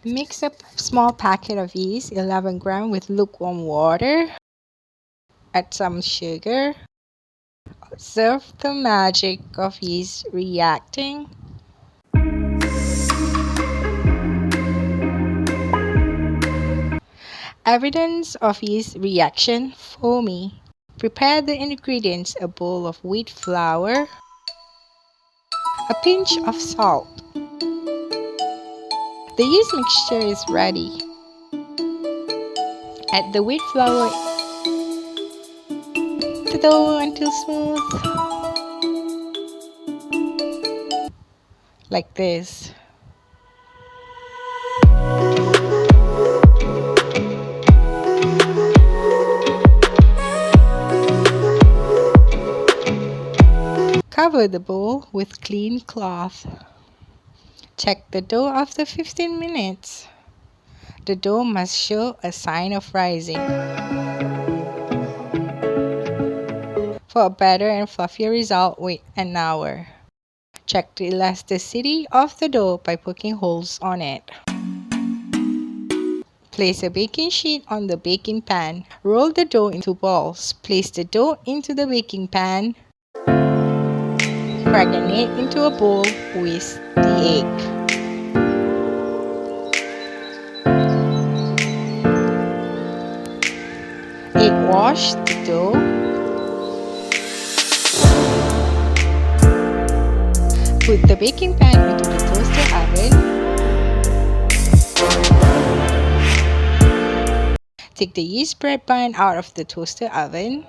Mix a small packet of yeast, 11 grams, with lukewarm water. Add some sugar. Observe the magic of yeast reacting. Evidence of yeast reaction: foamy. Prepare the ingredients: a bowl of wheat flour, a pinch of salt. The yeast mixture is ready. Add the wheat flour, the dough until smooth, like this. Cover the bowl with clean cloth. Check the dough after 15 minutes. The dough must show a sign of rising. For a better and fluffier result, wait an hour. Check the elasticity of the dough by poking holes on it. Place a baking sheet on the baking pan. Roll the dough into balls. Place the dough into the baking pan. Crack an egg into a bowl. Whisk the egg. Egg wash the dough. Put the baking pan into the toaster oven. Take the yeast bread bun out of the toaster oven.